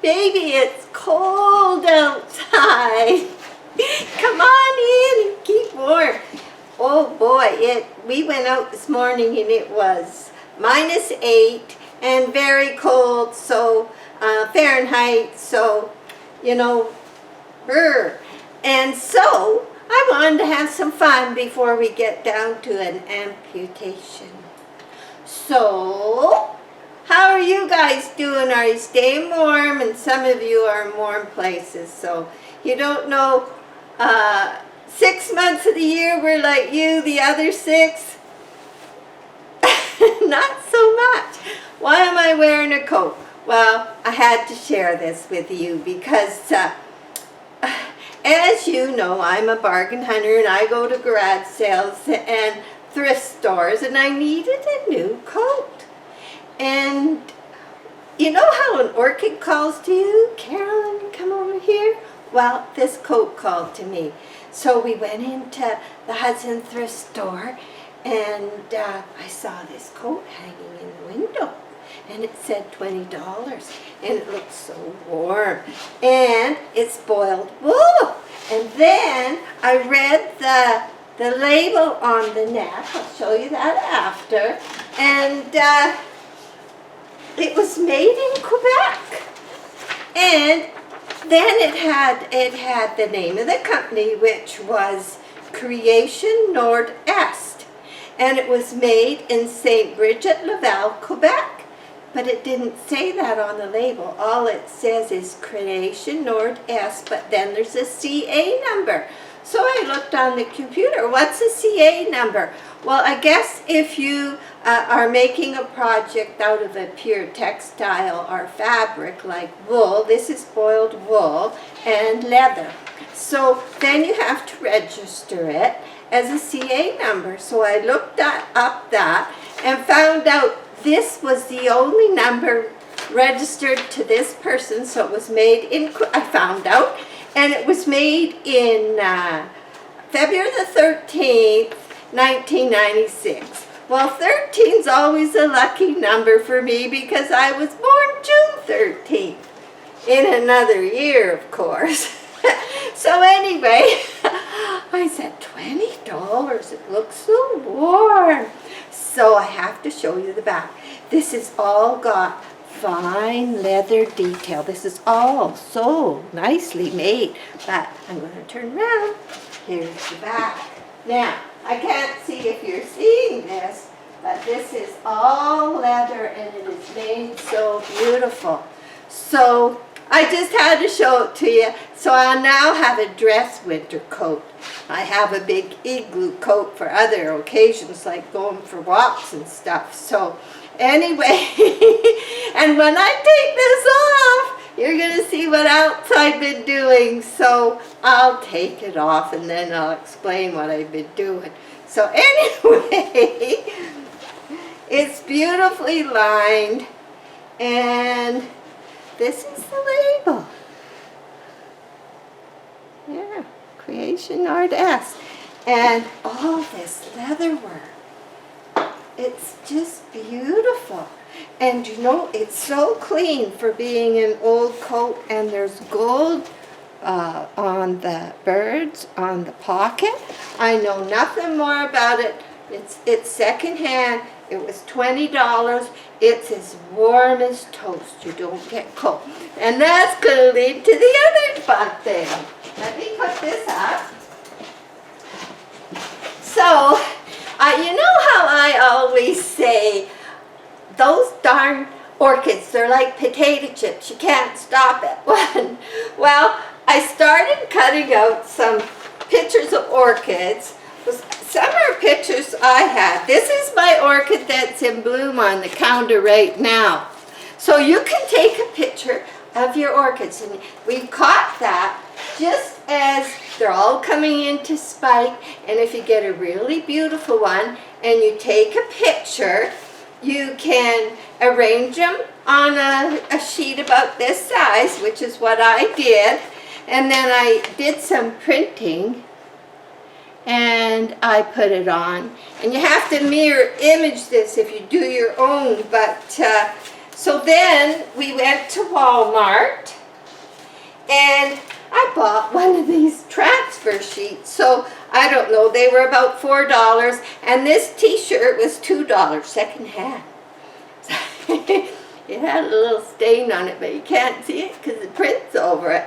baby, it's cold outside. Come on in and keep warm. Oh boy, we went out this morning and it was -8 and very cold, so Fahrenheit, so, you know, and so I wanted to have some fun before we get down to an amputation. So, how are you guys doing? Are you staying warm? And some of you are in warm places, so you don't know, 6 months of the year we're like you, the other 6, not so much. Why am I wearing a coat? Well, I had to share this with you because, as you know, I'm a bargain hunter and I go to garage sales and thrift stores, and I needed a new coat. And you know how an orchid calls to you? Carolyn, come over here. Well, this coat called to me. So we went into the Hudson thrift store, and I saw this coat hanging in the window, and it said $20, and it looked so warm, and it's boiled wool. And then I read the label on the neck. I'll show you that after, and it was made in Quebec, and then it had the name of the company, which was Creation Nord-Est, and it was made in St. Bridget, Laval, Quebec. But it didn't say that on the label. All it says is Creation Nord-Est, but then there's a CA number. So I looked on the computer. What's a CA number? Well, I guess if you are making a project out of a pure textile or fabric like wool, this is boiled wool and leather. So then you have to register it as a CA number. So I looked up that and found out this was the only number registered to this person. So it was made in, I found out, and it was made in February the 13th, 1996. Well, 13's always a lucky number for me because I was born June 13th. In another year, of course. So anyway, I said, $20, it looks so warm. So I have to show you the back. This is all got fine leather detail. This is all so nicely made. But I'm going to turn around. Here's the back. Now, I can't see if you're seeing this, but this is all leather and it is made so beautiful. So I just had to show it to you. So I now have a dress winter coat. I have a big igloo coat for other occasions like going for walks and stuff. So anyway, and when I take this off, you're going to see what else I've been doing. So I'll take it off and then I'll explain what I've been doing. So anyway, it's beautifully lined, and this is the label. Yeah, Creation Nord-Est. And all this leather work. It's just beautiful. And you know, it's so clean for being an old coat, and there's gold on the birds, on the pocket. I know nothing more about it. It's secondhand. It was $20. It's as warm as toast. You don't get cold. And that's going to lead to the other fun thing. Let me put this up. So, you know how I always say, those darn orchids, they're like potato chips. You can't stop at one. Well, I started cutting out some pictures of orchids. Some are pictures I had. This is my orchid that's in bloom on the counter right now. So you can take a picture of your orchids, and we've caught that just as they're all coming into spike. And if you get a really beautiful one and you take a picture, you can arrange them on a sheet about this size, which is what I did. And then I did some printing and I put it on. And you have to mirror image this if you do your own. But so then we went to Walmart And I bought one of these transfer sheets. So I don't know, they were about $4. And this t-shirt was $2 secondhand. It had a little stain on it, but you can't see it because the print's over it.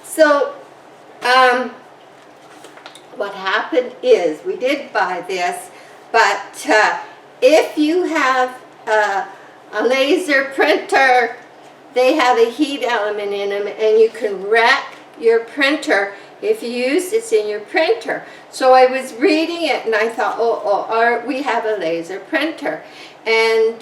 So what happened is, we did buy this, but if you have a laser printer, they have a heat element in them, and you can wreck your printer if you use this in your printer. So I was reading it and I thought, we have a laser printer. And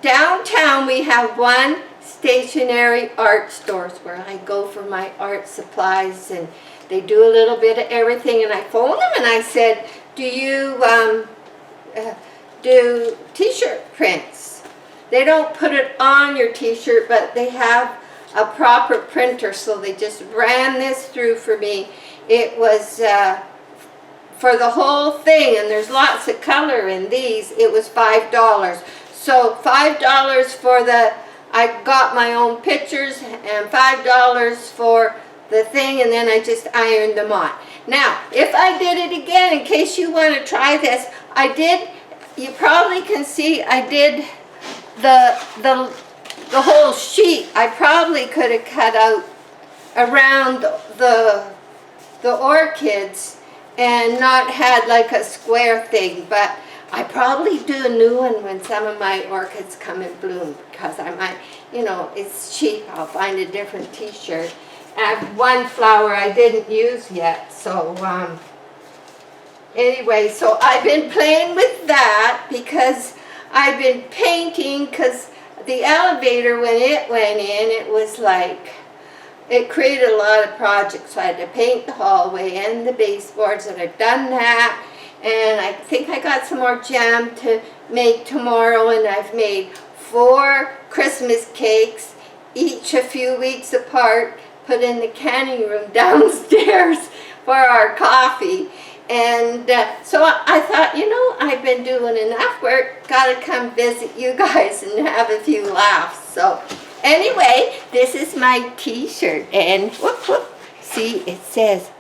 downtown we have one stationary art stores where I go for my art supplies, and they do a little bit of everything. And I phoned them and I said, do you do t-shirt prints? They don't put it on your t-shirt, but they have a proper printer, so they just ran this through for me. It was for the whole thing, and there's lots of color in these. It was $5. So $5 for the, I got my own pictures, and $5 for the thing, and then I just ironed them on. Now, if I did it again, in case you want to try this, I did, you probably can see I did the whole sheet. I probably could have cut out around the orchids and not had like a square thing, but I probably do a new one when some of my orchids come in bloom, because I might, you know, it's cheap. I'll find a different t-shirt. I have one flower I didn't use yet, so anyway, so I've been playing with that because I've been painting, because the elevator, when it went in, it was like, it created a lot of projects. So I had to paint the hallway and the baseboards, and I've done that. And I think I got some more jam to make tomorrow, and I've made 4 Christmas cakes, each a few weeks apart, put in the canning room downstairs for our coffee. And so I thought, you know, I've been doing enough work, gotta come visit you guys and have a few laughs. So anyway, this is my t-shirt, and whoop, whoop, see, it says,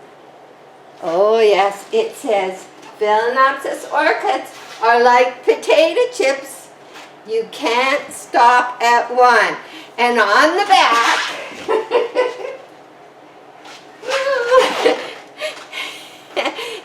oh yes, it says, Phalaenopsis orchids are like potato chips. You can't stop at one. And on the back,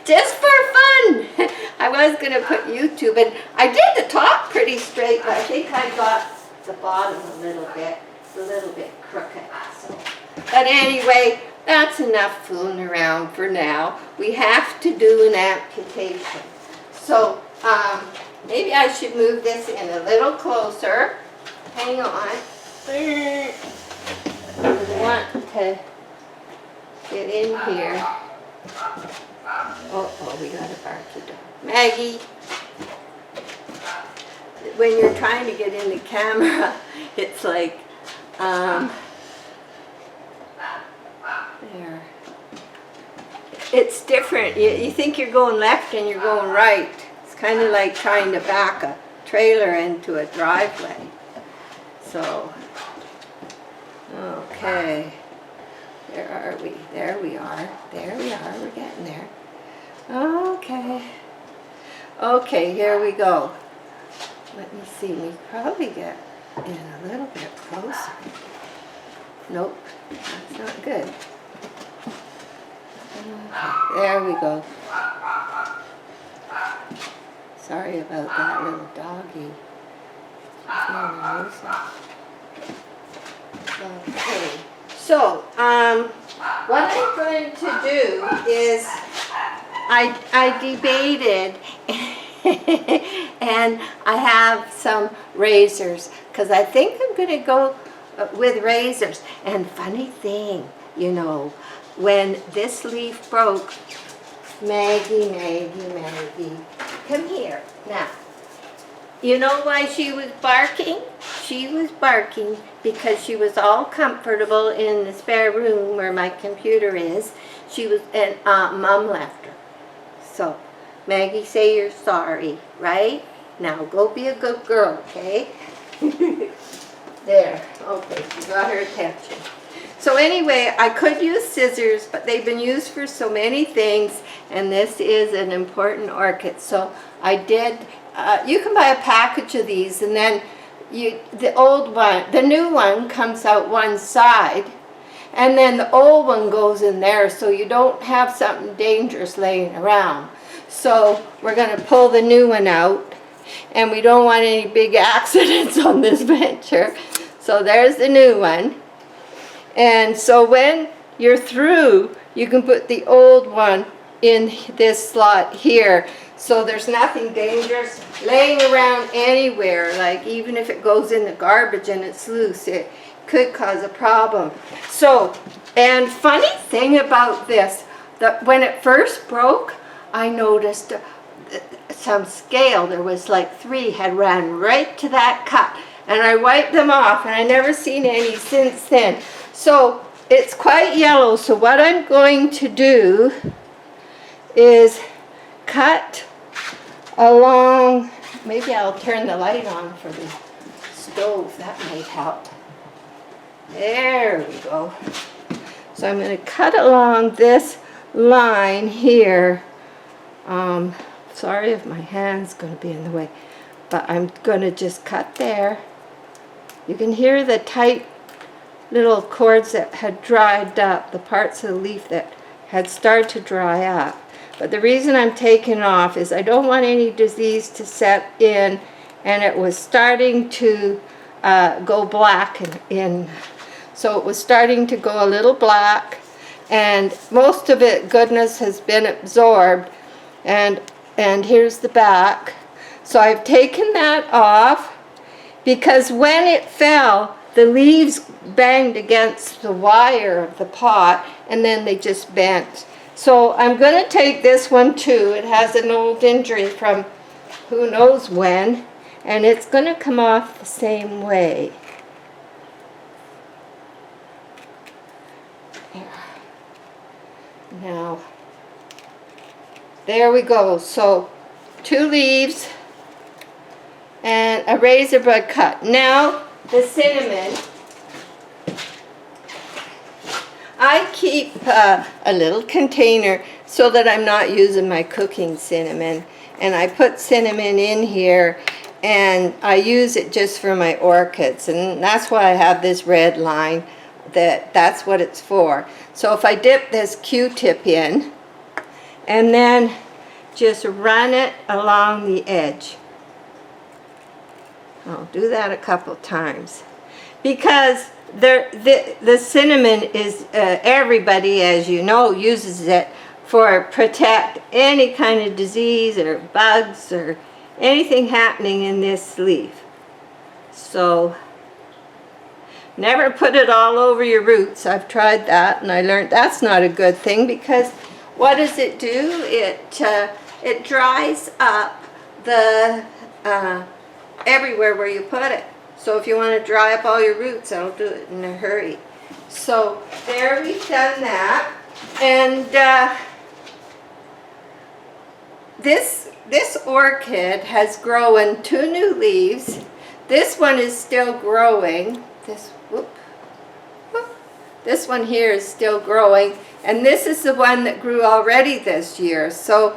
just for fun, I was going to put YouTube, and I did the top pretty straight, but I think I got the bottom a little bit crooked. So. But anyway, that's enough fooling around for now. We have to do an amputation. So maybe I should move this in a little closer. Hang on. I want to get in here. Oh, we got a barky dog. Maggie, when you're trying to get in the camera, it's like, there. It's different. You think you're going left and you're going right. It's kind of like trying to back a trailer into a driveway. So, okay. Where are we? There we are. There we are. We're getting there. Okay. Okay, here we go. Let me see. We probably get in a little bit closer. Nope. That's not good. Okay, there we go. Sorry about that little doggy. Okay. So, what I'm going to do is I debated and I have some razors, because I think I'm going to go with razors. And funny thing, you know, when this leaf broke, Maggie, come here. Now, you know why she was barking? She was barking because she was all comfortable in the spare room where my computer is. She was, and Mom left her. So, Maggie, say you're sorry, right? Now, go be a good girl, okay? There. Okay, you got her attention. So anyway, I could use scissors, but they've been used for so many things, and this is an important orchid. So I did, you can buy a package of these, and then the new one comes out one side, and then the old one goes in there, so you don't have something dangerous laying around. So we're going to pull the new one out, and we don't want any big accidents on this venture. So there's the new one. And so when you're through, you can put the old one in this slot here. So there's nothing dangerous laying around anywhere, like even if it goes in the garbage and it's loose, it could cause a problem. So, and funny thing about this, that when it first broke, I noticed some scale, there was like 3 had ran right to that cut, and I wiped them off, and I never seen any since then. So it's quite yellow, so what I'm going to do is cut along, maybe I'll turn the light on for the stove, that might help. There we go. So I'm going to cut along this line here. Sorry if my hand's going to be in the way, but I'm going to just cut there. You can hear the tight little cords that had dried up, the parts of the leaf that had started to dry up. But the reason I'm taking off is I don't want any disease to set in, and it was starting to go black so it was starting to go a little black, and most of it, goodness, has been absorbed. And here's the back. So I've taken that off because when it fell, the leaves banged against the wire of the pot, and then they just bent. So I'm going to take this one too. It has an old injury from who knows when, and it's going to come off the same way. Now, there we go. So 2 leaves and a razor blade cut. Now the cinnamon, I keep a little container so that I'm not using my cooking cinnamon, and I put cinnamon in here, and I use it just for my orchids, and that's why I have this red line, that's what it's for. So if I dip this Q-tip in and then just run it along the edge, I'll do that a couple times, because the cinnamon is, everybody, as you know, uses it for protect any kind of disease or bugs or anything happening in this leaf. So never put it all over your roots. I've tried that, and I learned that's not a good thing, because what does it do? It dries up the everywhere where you put it. So if you want to dry up all your roots, that'll do it in a hurry. So there, we've done that. And this orchid has grown 2 new leaves. This one is still growing. This one here is still growing, and this is the one that grew already this year. So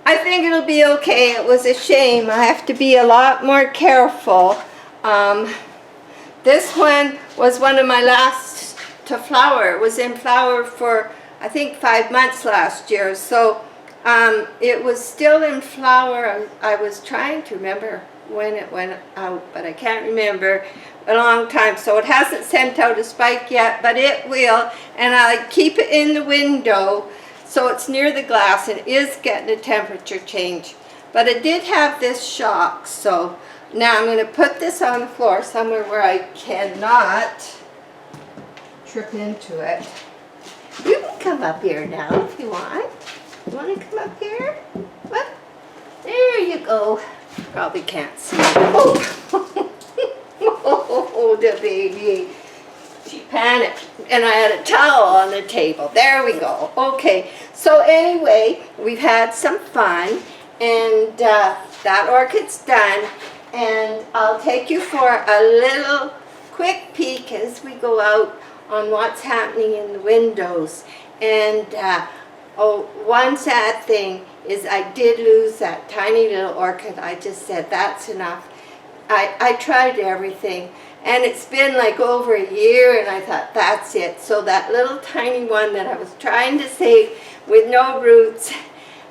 I think it'll be okay. It was a shame. I have to be a lot more careful. This one was one of my last to flower. It was in flower for, I think, 5 months last year. So it was still in flower. I was trying to remember when it went out, but I can't remember. A long time. So it hasn't sent out a spike yet, but it will. And I keep it in the window so it's near the glass, and is getting a temperature change. But it did have this shock, so now I'm going to put this on the floor somewhere where I cannot trip into it. You can come up here now if you want. You want to come up here? What? There you go. Probably can't see. Oh, oh, the baby. She panicked, and I had a towel on the table. There we go. Okay, so anyway, we've had some fun, and that orchid's done. And I'll take you for a little quick peek as we go out on what's happening in the windows. And one sad thing is I did lose that tiny little orchid. I just said, that's enough. I tried everything, and it's been like over a year, and I thought, that's it. So that little tiny one that I was trying to save with no roots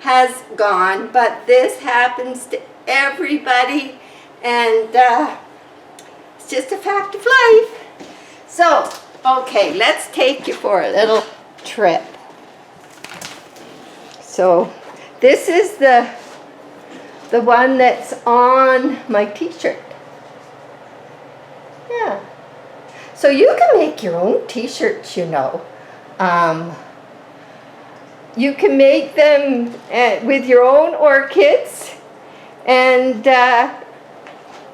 has gone, but this happens to everybody, and it's just a fact of life. So, okay, let's take you for a little trip. So, this is the one that's on my t-shirt. Yeah. So you can make your own t-shirts, you know. You can make them with your own orchids, and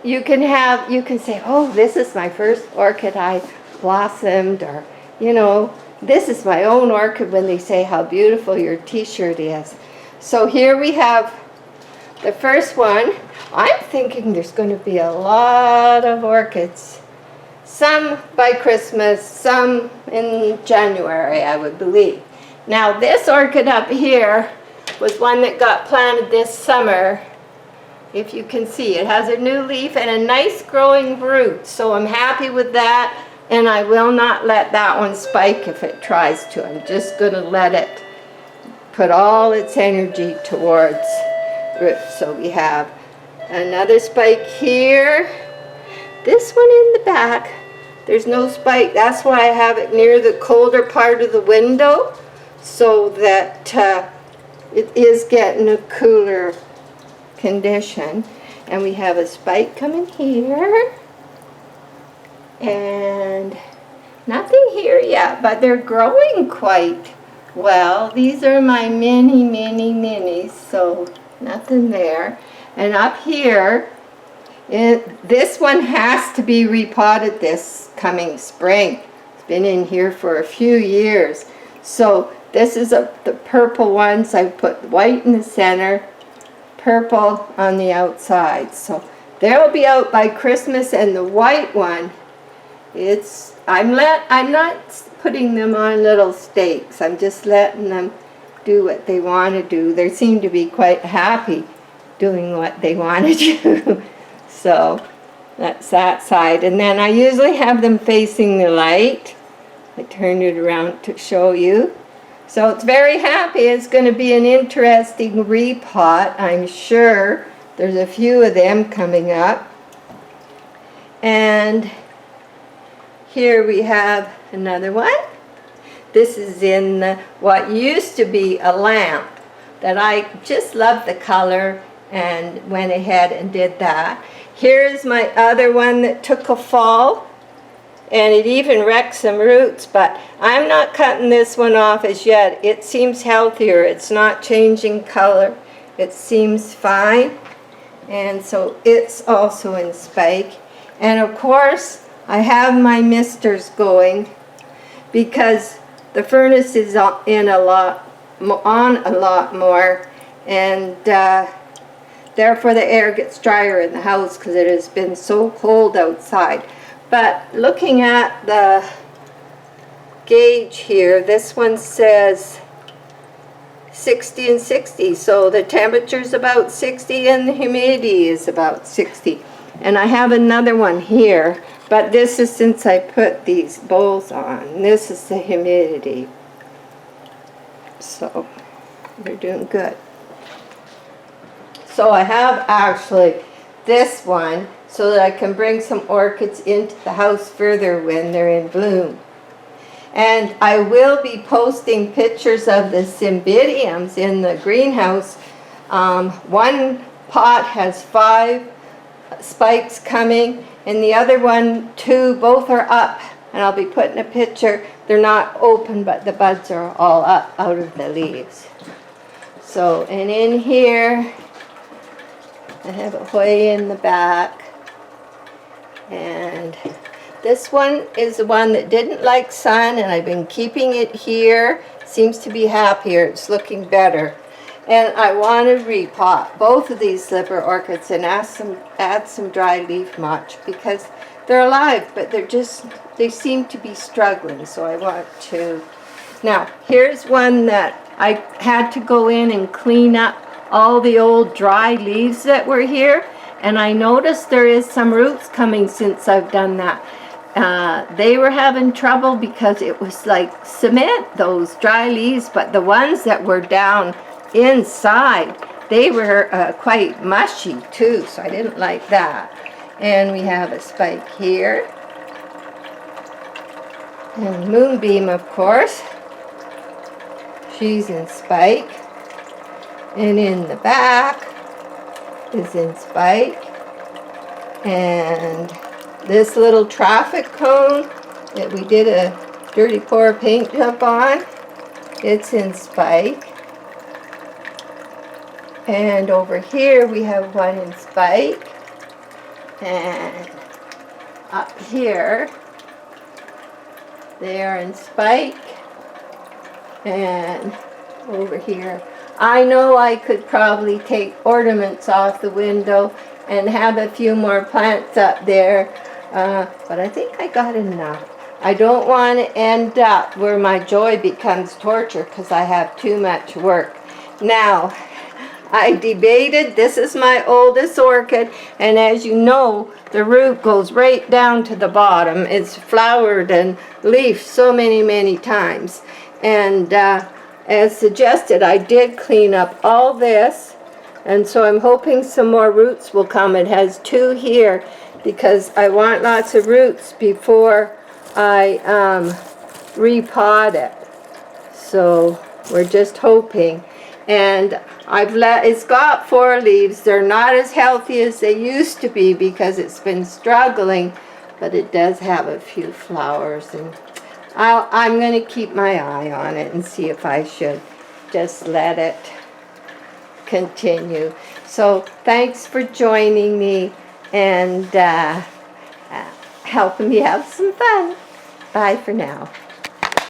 you can say, oh, this is my first orchid I blossomed, or, you know, this is my own orchid, when they say how beautiful your t-shirt is. So here we have the first one. I'm thinking there's going to be a lot of orchids. Some by Christmas, some in January, I would believe. Now this orchid up here was one that got planted this summer. If you can see, it has a new leaf and a nice growing root. So I'm happy with that, and I will not let that one spike if it tries to. I'm just going to let it put all its energy towards roots. So we have another spike here. This one in the back, there's no spike. That's why I have it near the colder part of the window, so that it is getting a cooler condition. And we have a spike coming here, and nothing here yet, but they're growing quite well. These are my mini minis, so nothing there. And up here, this one has to be repotted this coming spring. It's been in here for a few years. So this is the purple ones. I put white in the center, purple on the outside. So they'll be out by Christmas. And the white one, I'm not putting them on little stakes. I'm just letting them do what they want to do. They seem to be quite happy doing what they want to do. So that's that side. And then I usually have them facing the light. I turned it around to show you. So it's very happy. It's going to be an interesting repot, I'm sure. There's a few of them coming up. And here we have another one. This is in what used to be a lamp that I just love the color and went ahead and did that. Here's my other one that took a fall, and it even wrecked some roots, but I'm not cutting this one off as yet. It seems healthier. It's not changing color. It seems fine. And so it's also in spike. And of course, I have my misters going because the furnace is on a lot more, and therefore the air gets drier in the house because it has been so cold outside. But looking at the gauge here, this one says 60 and 60, so the temperature's about 60 and the humidity is about 60. And I have another one here, but this is since I put these bowls on. This is the humidity. So they're doing good. So I have actually this one so that I can bring some orchids into the house further when they're in bloom. And I will be posting pictures of the cymbidiums in the greenhouse. One pot has 5 spikes coming, and the other one 2. Both are up, and I'll be putting a picture. They're not open, but the buds are all up out of the leaves. So, and in here I have a Hoya in the back, and this one is the one that didn't like sun, and I've been keeping it here. Seems to be happier. It's looking better. And I want to repot both of these slipper orchids and add some dry leaf mulch because they're alive, but they seem to be struggling, so I want to. Now, here's one that I had to go in and clean up all the old dry leaves that were here, and I noticed there is some roots coming since I've done that. They were having trouble because it was like cement, those dry leaves, but the ones that were down inside, they were quite mushy too, so I didn't like that. And we have a spike here. And Moonbeam, of course. She's in spike. And in the back is in spike. And this little traffic cone that we did a dirty pour paint job on, it's in spike. And over here we have one in spike. And up here, they are in spike. And over here, I know I could probably take ornaments off the window and have a few more plants up there, but I think I got enough. I don't want to end up where my joy becomes torture because I have too much work. Now, I debated, this is my oldest orchid, and as you know, the root goes right down to the bottom. It's flowered and leafed so many times. And as suggested, I did clean up all this, and so I'm hoping some more roots will come. It has 2 here because I want lots of roots before I repot it. So we're just hoping. And it's got 4 leaves. They're not as healthy as they used to be because it's been struggling, but it does have a few flowers, and I'm going to keep my eye on it and see if I should just let it continue. So thanks for joining me and helping me have some fun. Bye for now.